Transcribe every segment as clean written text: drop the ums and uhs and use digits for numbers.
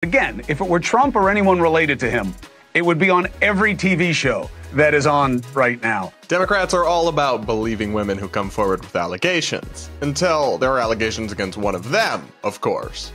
Again, if it were Trump or anyone related to him, it would be on every TV show that is on right now. Democrats are all about believing women who come forward with allegations. Until there are allegations against one of them, of course.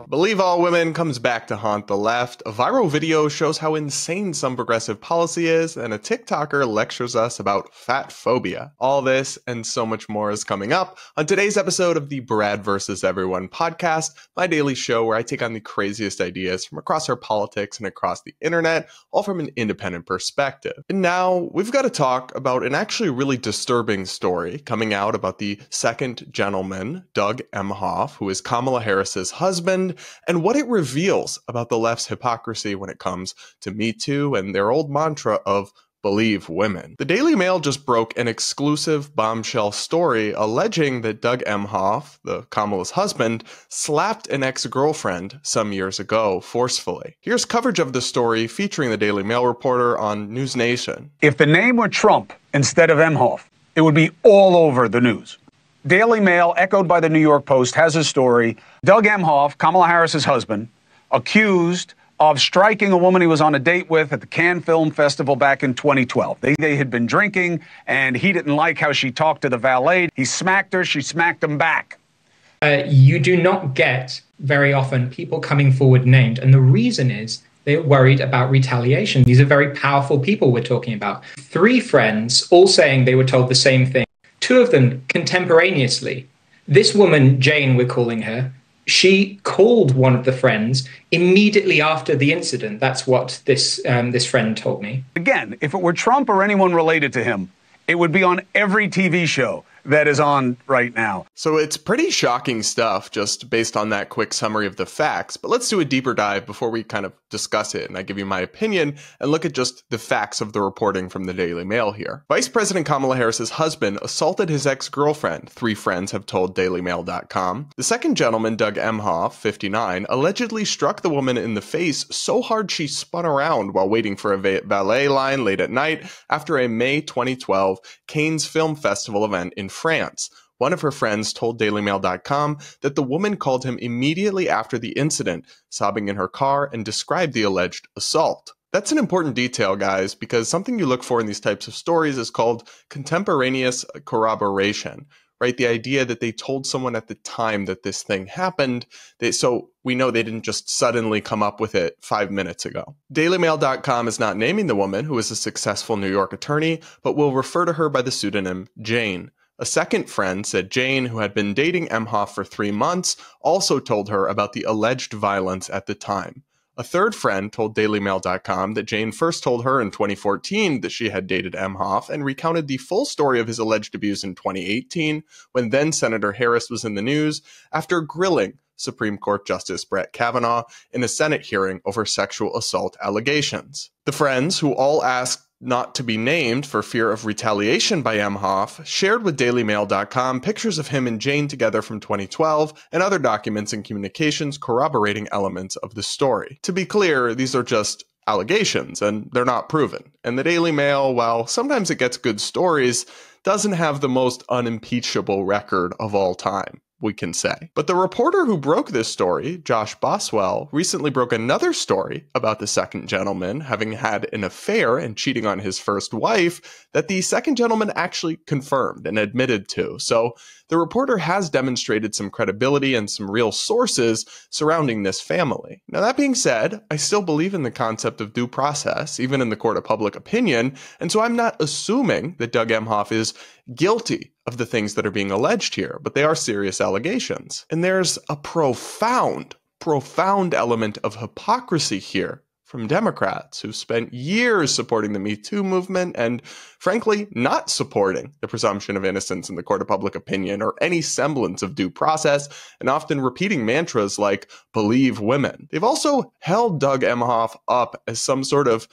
Believe all women comes back to haunt the left. A viral video shows how insane some progressive policy is, and a TikToker lectures us about fatphobia. All this and so much more is coming up on today's episode of the Brad vs. Everyone podcast, my daily show where I take on the craziest ideas from across our politics and across the internet, all from an independent perspective. And now we've got to talk about an actually really disturbing story coming out about the second gentleman, Doug Emhoff, who is Kamala Harris's husband, and what it reveals about the left's hypocrisy when it comes to Me Too and their old mantra of believe women. The Daily Mail just broke an exclusive bombshell story alleging that Doug Emhoff, the Kamala's husband, slapped an ex-girlfriend some years ago forcefully. Here's coverage of the story featuring the Daily Mail reporter on News Nation. If the name were Trump instead of Emhoff, it would be all over the news. Daily Mail, echoed by the New York Post, has a story. Doug Emhoff, Kamala Harris's husband, accused of striking a woman he was on a date with at the Cannes Film Festival back in 2012. They had been drinking, and he didn't like how she talked to the valet. He smacked her. She smacked him back. You do not get very often people coming forward named, and the reason is they're worried about retaliation. These are very powerful people we're talking about. 3 friends all saying they were told the same thing. 2 of them contemporaneously. This woman, Jane, we're calling her, she called one of the friends immediately after the incident. That's what this friend told me. Again, if it were Trump or anyone related to him, it would be on every TV show that is on right now. So it's pretty shocking stuff just based on that quick summary of the facts, but let's do a deeper dive before we kind of discuss it and I give you my opinion and look at just the facts of the reporting from the Daily Mail here. Vice President Kamala Harris's husband assaulted his ex-girlfriend, 3 friends have told DailyMail.com. The second gentleman, Doug Emhoff, 59, allegedly struck the woman in the face so hard she spun around while waiting for a valet line late at night after a May 2012 Cannes Film Festival event in France. One of her friends told DailyMail.com that the woman called him immediately after the incident, sobbing in her car, and described the alleged assault. That's an important detail, guys, because something you look for in these types of stories is called contemporaneous corroboration, right? The idea that they told someone at the time that this thing happened, so we know they didn't just suddenly come up with it 5 minutes ago. DailyMail.com is not naming the woman, who is a successful New York attorney, but will refer to her by the pseudonym Jane. A second friend said Jane, who had been dating Emhoff for 3 months, also told her about the alleged violence at the time. A third friend told DailyMail.com that Jane first told her in 2014 that she had dated Emhoff and recounted the full story of his alleged abuse in 2018, when then Senator Harris was in the news after grilling Supreme Court Justice Brett Kavanaugh in a Senate hearing over sexual assault allegations. The friends, who all asked not to be named for fear of retaliation by Emhoff, shared with DailyMail.com pictures of him and Jane together from 2012 and other documents and communications corroborating elements of the story. To be clear, these are just allegations and they're not proven. And the Daily Mail, while sometimes it gets good stories, doesn't have the most unimpeachable record of all time, we can say. But the reporter who broke this story, Josh Boswell, recently broke another story about the second gentleman having had an affair and cheating on his first wife that the second gentleman actually confirmed and admitted to. So the reporter has demonstrated some credibility and some real sources surrounding this family. Now, that being said, I still believe in the concept of due process, even in the court of public opinion, and so I'm not assuming that Doug Emhoff is guilty of the things that are being alleged here, but they are serious allegations. And there's a profound element of hypocrisy here from Democrats who spent years supporting the Me Too movement and, frankly, not supporting the presumption of innocence in the court of public opinion or any semblance of due process, and often repeating mantras like, believe women. They've also held Doug Emhoff up as some sort of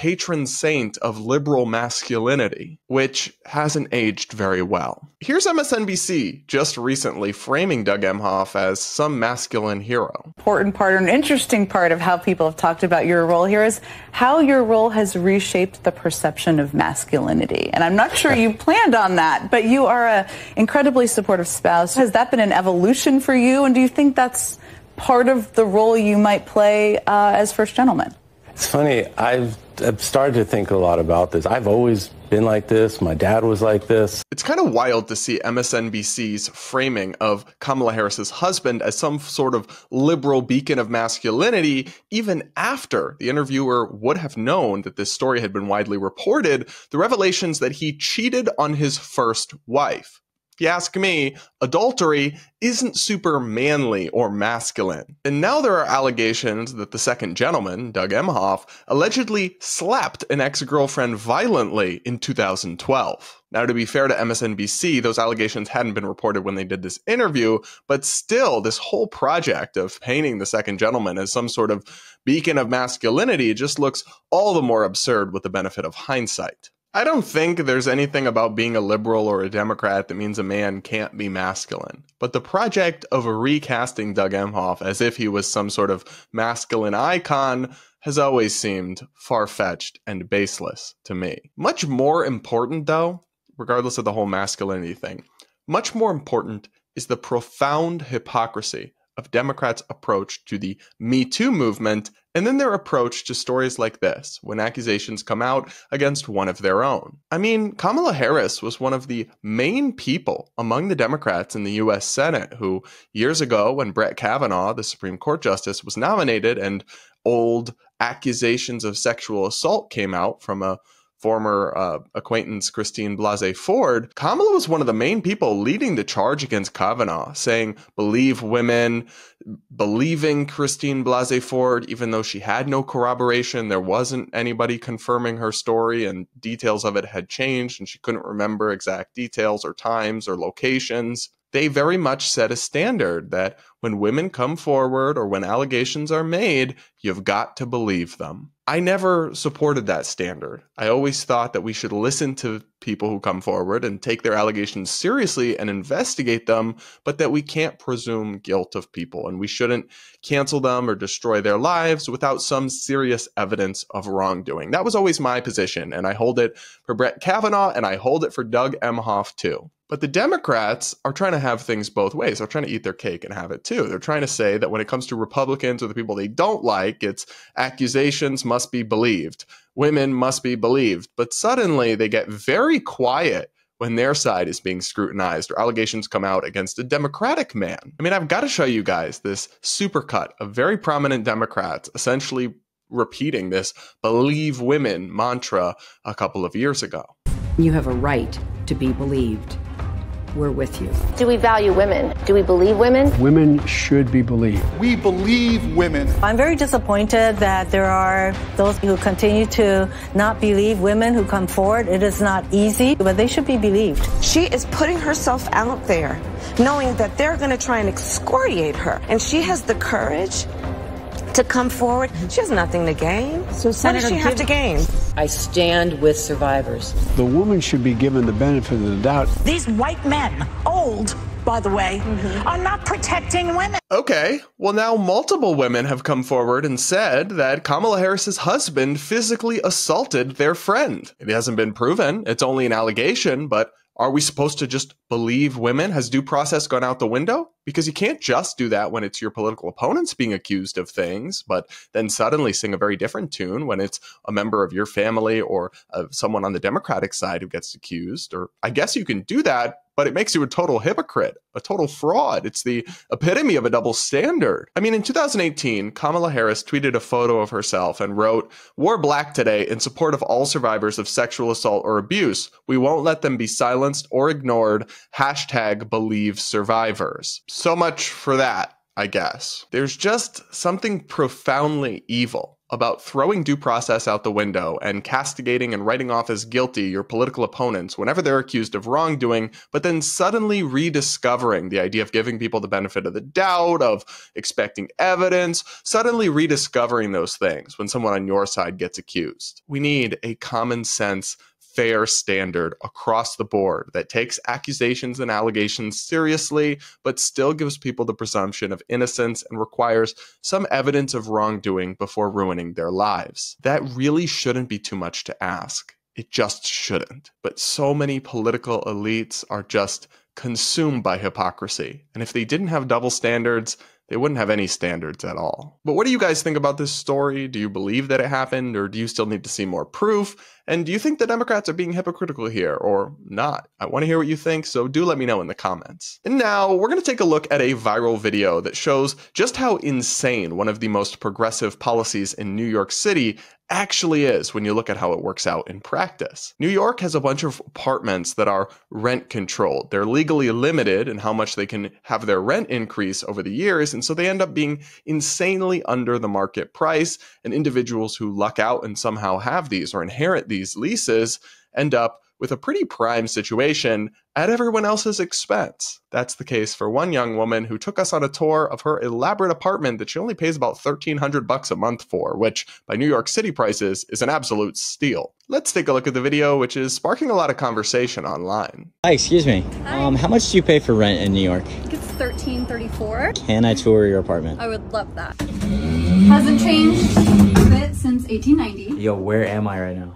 patron saint of liberal masculinity, which hasn't aged very well. Here's MSNBC just recently framing Doug Emhoff as some masculine hero. Important part, an interesting part of how people have talked about your role here is how your role has reshaped the perception of masculinity. And I'm not sure you planned on that, but you are an incredibly supportive spouse. Has that been an evolution for you? And do you think that's part of the role you might play as first gentleman? It's funny. I've started to think a lot about this. I've always been like this. My dad was like this. It's kind of wild to see MSNBC's framing of Kamala Harris's husband as some sort of liberal beacon of masculinity, even after the interviewer would have known that this story had been widely reported, the revelations that he cheated on his first wife. If you ask me, adultery isn't super manly or masculine. And now there are allegations that the second gentleman, Doug Emhoff, allegedly slapped an ex-girlfriend violently in 2012. Now, to be fair to MSNBC, those allegations hadn't been reported when they did this interview, but still, this whole project of painting the second gentleman as some sort of beacon of masculinity just looks all the more absurd with the benefit of hindsight. I don't think there's anything about being a liberal or a Democrat that means a man can't be masculine. But the project of recasting Doug Emhoff as if he was some sort of masculine icon has always seemed far-fetched and baseless to me. Much more important, though, regardless of the whole masculinity thing, much more important is the profound hypocrisy of Democrats' approach to the Me Too movement, and then their approach to stories like this, when accusations come out against one of their own. I mean, Kamala Harris was one of the main people among the Democrats in the U.S. Senate who, years ago, when Brett Kavanaugh, the Supreme Court Justice, was nominated and old accusations of sexual assault came out from a former acquaintance Christine Blasey Ford, Kamala was one of the main people leading the charge against Kavanaugh, saying, believe women, believing Christine Blasey Ford, even though she had no corroboration, there wasn't anybody confirming her story and details of it had changed and she couldn't remember exact details or times or locations. They very much set a standard that when women come forward or when allegations are made, you've got to believe them. I never supported that standard. I always thought that we should listen to people who come forward and take their allegations seriously and investigate them, but that we can't presume guilt of people and we shouldn't cancel them or destroy their lives without some serious evidence of wrongdoing. That was always my position, and I hold it for Brett Kavanaugh and I hold it for Doug Emhoff too. But the Democrats are trying to have things both ways. They're trying to eat their cake and have it too. They're trying to say that when it comes to Republicans or the people they don't like, it's accusations must be believed. Women must be believed. But suddenly they get very quiet when their side is being scrutinized or allegations come out against a Democratic man. I mean, I've got to show you guys this supercut of very prominent Democrats essentially repeating this believe women mantra a couple of years ago. You have a right to be believed. We're with you. Do we value women? Do we believe women? Women should be believed. We believe women. I'm very disappointed that there are those who continue to not believe women who come forward. It is not easy, but they should be believed. She is putting herself out there, knowing that they're going to try and excoriate her. And she has the courage to come forward. She has nothing to gain. So what does she have to gain? I stand with survivors. The woman should be given the benefit of the doubt. These white men, old, by the way, are not protecting women. Okay, well now multiple women have come forward and said that Kamala Harris's husband physically assaulted their friend. It hasn't been proven. It's only an allegation, but are we supposed to just believe women? Has due process gone out the window? Because you can't just do that when it's your political opponents being accused of things, but then suddenly sing a very different tune when it's a member of your family or someone on the Democratic side who gets accused. Or I guess you can do that, but it makes you a total hypocrite, a total fraud. It's the epitome of a double standard. I mean, in 2018, Kamala Harris tweeted a photo of herself and wrote, "Wore black today in support of all survivors of sexual assault or abuse. We won't let them be silenced or ignored. #BelieveSurvivors." So much for that, I guess. There's just something profoundly evil about throwing due process out the window and castigating and writing off as guilty your political opponents whenever they're accused of wrongdoing, but then suddenly rediscovering the idea of giving people the benefit of the doubt, of expecting evidence, suddenly rediscovering those things when someone on your side gets accused. We need a common sense, fair standard across the board that takes accusations and allegations seriously, but still gives people the presumption of innocence and requires some evidence of wrongdoing before ruining their lives. That really shouldn't be too much to ask. It just shouldn't. But so many political elites are just consumed by hypocrisy. And if they didn't have double standards, they wouldn't have any standards at all. But what do you guys think about this story? Do you believe that it happened, or do you still need to see more proof? And do you think the Democrats are being hypocritical here or not? I want to hear what you think, so do let me know in the comments. And now we're going to take a look at a viral video that shows just how insane one of the most progressive policies in New York City actually is when you look at how it works out in practice. New York has a bunch of apartments that are rent controlled. They're legally limited in how much they can have their rent increase over the years, and so they end up being insanely under the market price, and individuals who luck out and somehow have these or inherit these leases end up with a pretty prime situation at everyone else's expense. That's the case for one young woman who took us on a tour of her elaborate apartment that she only pays about $1,300 a month for, which by New York City prices is an absolute steal. Let's take a look at the video, which is sparking a lot of conversation online. Hi, excuse me. How much do you pay for rent in New York? I think it's $13.34. Can I tour your apartment? I would love that. Hasn't changed a bit since 1890. Yo, where am I right now?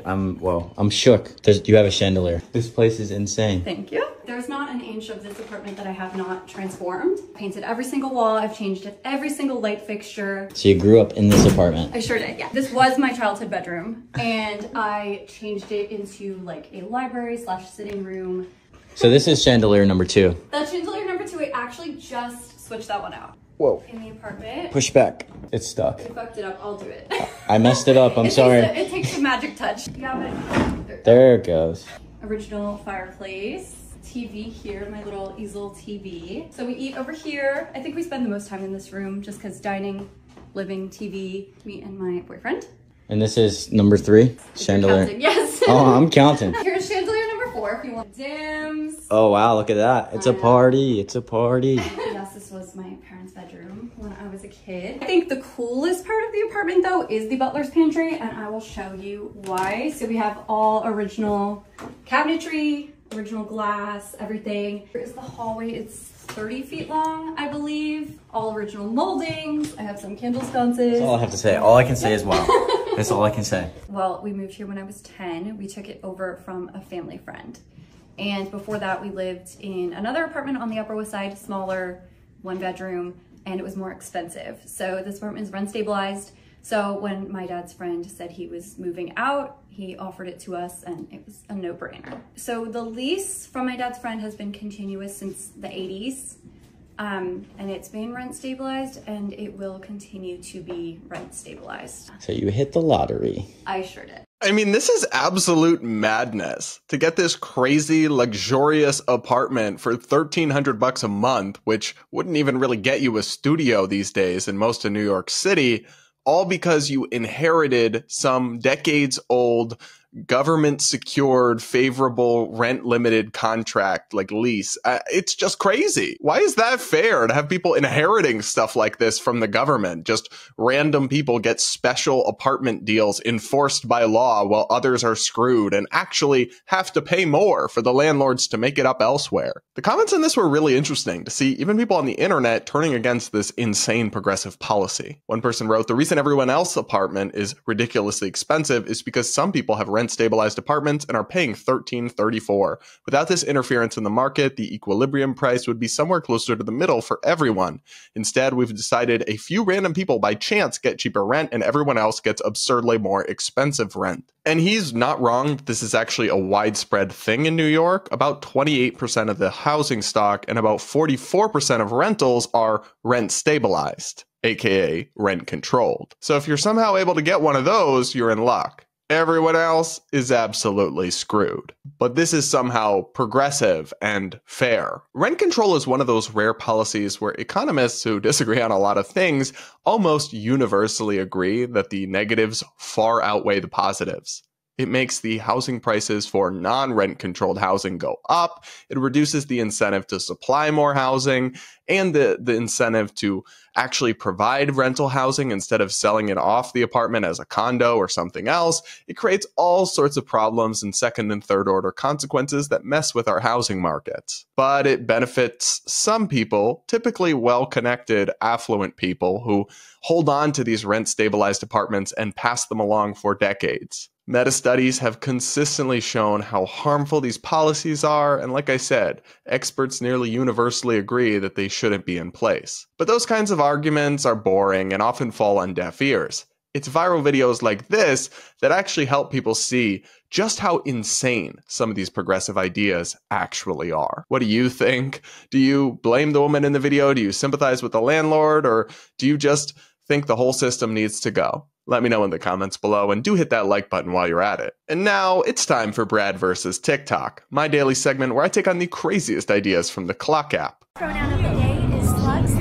I'm shook. You have a chandelier. This place is insane. Thank you. There's not an inch of this apartment that I have not transformed. Painted every single wall. I've changed every single light fixture. So you grew up in this apartment? I sure did, yeah. This was my childhood bedroom, and I changed it into like a library / sitting room. So this is chandelier number 2. That's chandelier number 2. I actually just switched that one out. Whoa. In the apartment. Push back. It's stuck. I fucked it up. I'll do it. I messed it up. I'm sorry. It takes a magic touch. Yeah, but there it goes. Original fireplace. TV here, my little easel TV. So we eat over here. I think we spend the most time in this room just because dining, living, TV, me and my boyfriend. And this is number 3, chandelier. Yes. Oh, I'm counting. Here's chandelier number 4 if you want dims. Oh wow, look at that. It's a party. It's a party. Yes, this was my parents' bedroom when I was a kid. I think the coolest part of the apartment though is the butler's pantry, and I will show you why. So we have all original cabinetry, original glass, everything. Here's the hallway. It's 30 feet long, I believe. All original moldings. I have some candle sconces. That's all I have to say. All I can say is wow. That's all I can say. Well, we moved here when I was 10. We took it over from a family friend. And before that, we lived in another apartment on the Upper West Side, smaller, 1 bedroom, and it was more expensive. So this apartment is rent stabilized. So when my dad's friend said he was moving out, he offered it to us and it was a no-brainer. So the lease from my dad's friend has been continuous since the 80s. And it's been rent stabilized and it will continue to be rent stabilized. So you hit the lottery. I sure did. I mean, this is absolute madness to get this crazy, luxurious apartment for $1,300 a month, which wouldn't even really get you a studio these days in most of New York City, all because you inherited some decades-old government-secured, favorable, rent-limited contract, like lease. It's just crazy. Why is that fair to have people inheriting stuff like this from the government? Just random people get special apartment deals enforced by law while others are screwed and actually have to pay more for the landlords to make it up elsewhere. The comments on this were really interesting to see even people on the internet turning against this insane progressive policy. One person wrote, "The reason everyone else's apartment is ridiculously expensive is because some people have rent-stabilized apartments and are paying $13.34. Without this interference in the market, the equilibrium price would be somewhere closer to the middle for everyone. Instead, we've decided a few random people by chance get cheaper rent and everyone else gets absurdly more expensive rent." And he's not wrong. This is actually a widespread thing in New York. About 28% of the housing stock and about 44% of rentals are rent-stabilized, aka rent-controlled. So if you're somehow able to get one of those, you're in luck. Everyone else is absolutely screwed. But this is somehow progressive and fair. Rent control is one of those rare policies where economists who disagree on a lot of things almost universally agree that the negatives far outweigh the positives. It makes the housing prices for non-rent controlled housing go up. It reduces the incentive to supply more housing and the incentive to actually provide rental housing instead of selling it off the apartment as a condo or something else. It creates all sorts of problems and second and third order consequences that mess with our housing markets. But it benefits some people, typically well-connected, affluent people who hold on to these rent-stabilized apartments and pass them along for decades. Meta-studies have consistently shown how harmful these policies are, and like I said, experts nearly universally agree that they shouldn't be in place. But those kinds of arguments are boring and often fall on deaf ears. It's viral videos like this that actually help people see just how insane some of these progressive ideas actually are. What do you think? Do you blame the woman in the video? Do you sympathize with the landlord? Or do you just think the whole system needs to go? Let me know in the comments below, and do hit that like button while you're at it. And now it's time for Brad versus TikTok, my daily segment where I take on the craziest ideas from the Clock app. Pronoun of the day is slugs.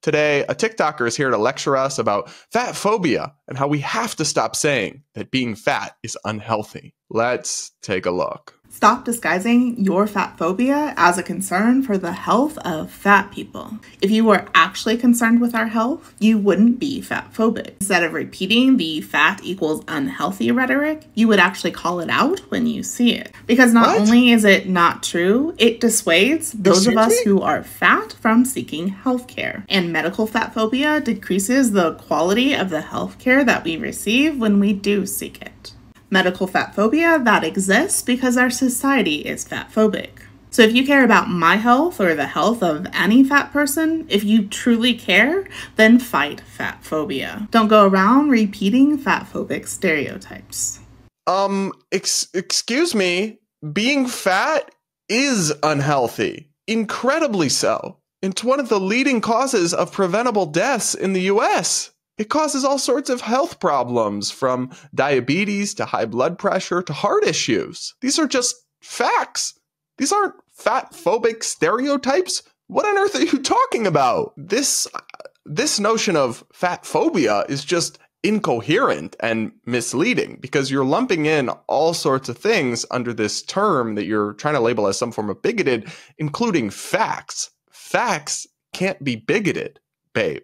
Today, a TikToker is here to lecture us about fat phobia and how we have to stop saying that being fat is unhealthy. Let's take a look. Stop disguising your fat phobia as a concern for the health of fat people. If you were actually concerned with our health, you wouldn't be fat phobic. Instead of repeating the fat equals unhealthy rhetoric, you would actually call it out when you see it. Because not only is it not true, it dissuades those of us who are fat from seeking healthcare. And medical fat phobia decreases the quality of the healthcare that we receive when we do seek it. Medical fat phobia that exists because our society is fat phobic. So if you care about my health or the health of any fat person, if you truly care, then fight fat phobia. Don't go around repeating fat phobic stereotypes. Excuse me, being fat is unhealthy. Incredibly so. It's one of the leading causes of preventable deaths in the US. It causes all sorts of health problems, from diabetes to high blood pressure to heart issues. These are just facts. These aren't fat-phobic stereotypes. What on earth are you talking about? This notion of fat phobia is just incoherent and misleading because you're lumping in all sorts of things under this term that you're trying to label as some form of bigoted, including facts. Facts can't be bigoted, babe.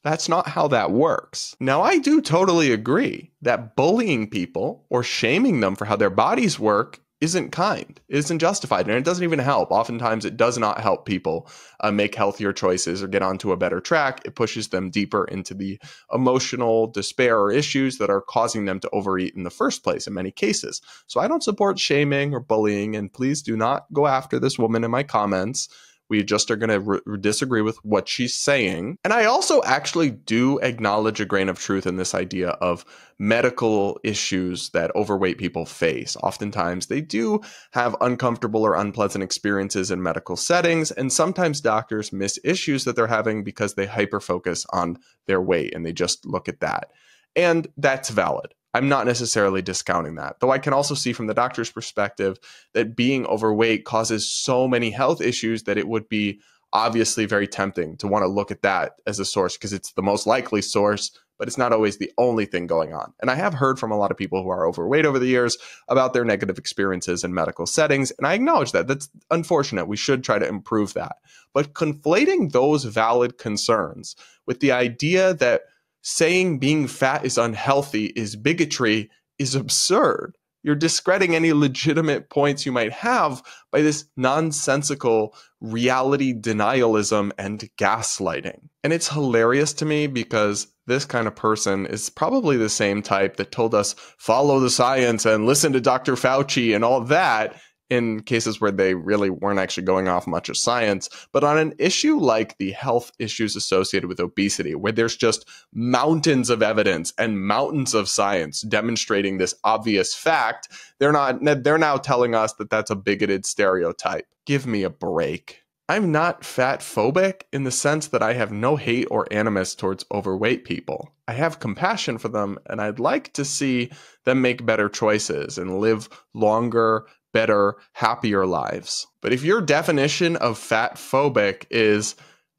That's not how that works. Now, I do totally agree that bullying people or shaming them for how their bodies work isn't kind, isn't justified, and it doesn't even help. Oftentimes, it does not help people make healthier choices or get onto a better track. It pushes them deeper into the emotional despair or issues that are causing them to overeat in the first place in many cases. So I don't support shaming or bullying, and please do not go after this woman in my comments. We just are going to disagree with what she's saying. And I also actually do acknowledge a grain of truth in this idea of medical issues that overweight people face. Oftentimes, they do have uncomfortable or unpleasant experiences in medical settings, and sometimes doctors miss issues that they're having because they hyper-focus on their weight and they just look at that. And that's valid. I'm not necessarily discounting that, though I can also see from the doctor's perspective that being overweight causes so many health issues that it would be obviously very tempting to want to look at that as a source because it's the most likely source, but it's not always the only thing going on. And I have heard from a lot of people who are overweight over the years about their negative experiences in medical settings, and I acknowledge that. That's unfortunate. We should try to improve that. But conflating those valid concerns with the idea that saying being fat is unhealthy is bigotry is absurd. You're discrediting any legitimate points you might have by this nonsensical reality denialism and gaslighting. And it's hilarious to me because this kind of person is probably the same type that told us follow the science and listen to Dr. Fauci and all that in cases where they really weren't actually going off much of science. But on an issue like the health issues associated with obesity, where there's just mountains of evidence and mountains of science demonstrating this obvious fact, they're now telling us that that's a bigoted stereotype. Give me a break. I'm not fat phobic in the sense that I have no hate or animus towards overweight people. I have compassion for them, and I'd like to see them make better choices and live longer, better, happier lives. But if your definition of fat phobic is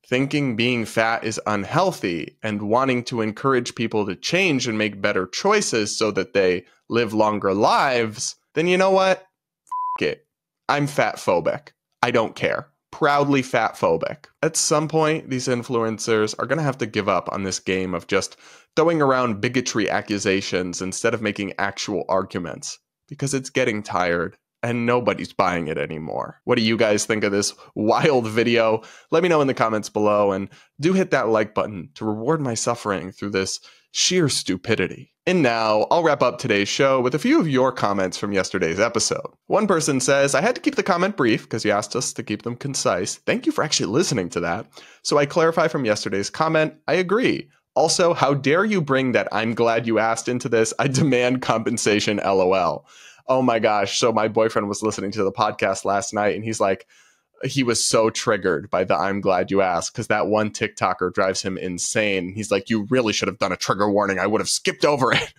thinking being fat is unhealthy and wanting to encourage people to change and make better choices so that they live longer lives, then you know what? F it. I'm fat phobic. I don't care. Proudly fat phobic. At some point, these influencers are going to have to give up on this game of just throwing around bigotry accusations instead of making actual arguments, because it's getting tired and nobody's buying it anymore. What do you guys think of this wild video? Let me know in the comments below, and do hit that like button to reward my suffering through this sheer stupidity. And now, I'll wrap up today's show with a few of your comments from yesterday's episode. One person says, I had to keep the comment brief because you asked us to keep them concise. Thank you for actually listening to that. So I clarify from yesterday's comment, I agree. Also, how dare you bring that I'm glad you asked into this? I demand compensation, LOL. Oh my gosh. So my boyfriend was listening to the podcast last night, and he's like, he was so triggered by the I'm glad you asked, because that one TikToker drives him insane. He's like, you really should have done a trigger warning. I would have skipped over it.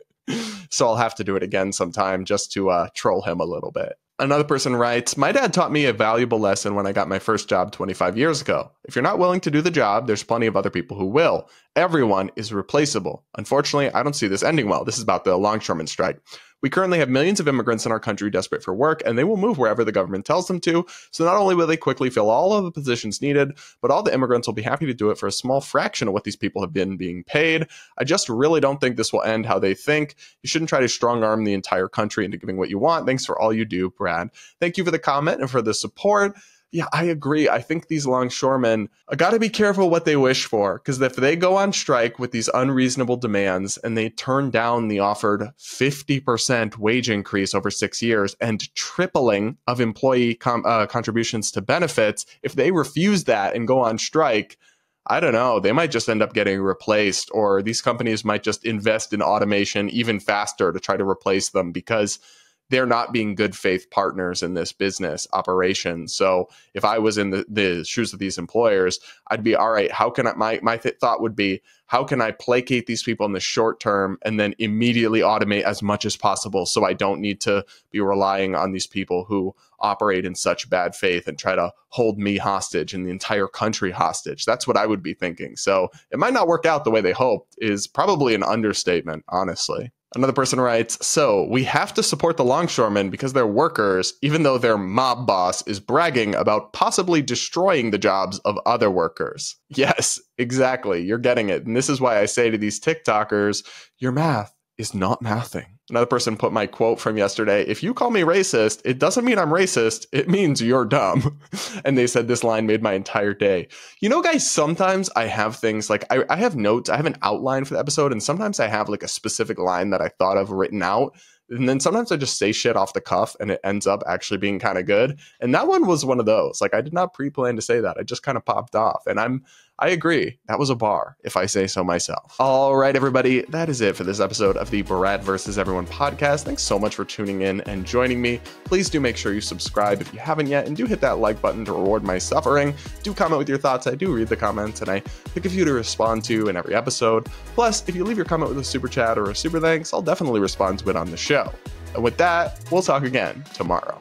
So I'll have to do it again sometime just to troll him a little bit. Another person writes, my dad taught me a valuable lesson when I got my first job 25 years ago. If you're not willing to do the job, there's plenty of other people who will. Everyone is replaceable. Unfortunately, I don't see this ending well. This is about the longshoreman strike. We currently have millions of immigrants in our country desperate for work, and they will move wherever the government tells them to. So not only will they quickly fill all of the positions needed, but all the immigrants will be happy to do it for a small fraction of what these people have been being paid. I just really don't think this will end how they think. You shouldn't try to strong arm the entire country into giving what you want. Thanks for all you do, Brad. Thank you for the comment and for the support. Yeah, I agree. I think these longshoremen got to be careful what they wish for, because if they go on strike with these unreasonable demands and they turn down the offered 50% wage increase over 6 years and tripling of employee contributions to benefits, if they refuse that and go on strike, I don't know, they might just end up getting replaced, or these companies might just invest in automation even faster to try to replace them, because they're not being good faith partners in this business operation. So if I was in the shoes of these employers, I'd be, all right, how can I, my thought would be, how can I placate these people in the short term and then immediately automate as much as possible so I don't need to be relying on these people who operate in such bad faith and try to hold me hostage and the entire country hostage. That's what I would be thinking. So it might not work out the way they hoped is probably an understatement, honestly. Another person writes, so we have to support the longshoremen because they're workers, even though their mob boss is bragging about possibly destroying the jobs of other workers. Yes, exactly. You're getting it. And this is why I say to these TikTokers, your math is not mathing. Another person put my quote from yesterday, if you call me racist, it doesn't mean I'm racist, it means you're dumb. And they said this line made my entire day. You know, guys, sometimes I have things like, I have notes, I have an outline for the episode, and sometimes I have like a specific line that I thought of written out. And then sometimes I just say shit off the cuff and it ends up actually being kind of good. And that one was one of those. Like, I did not pre-plan to say that. I just kind of popped off. And I agree. That was a bar, if I say so myself. All right, everybody. That is it for this episode of the Brad vs. Everyone podcast. Thanks so much for tuning in and joining me. Please do make sure you subscribe if you haven't yet, and do hit that like button to reward my suffering. Do comment with your thoughts. I do read the comments, and I pick a few to respond to in every episode. Plus, if you leave your comment with a super chat or a super thanks, I'll definitely respond to it on the show. And with that, we'll talk again tomorrow.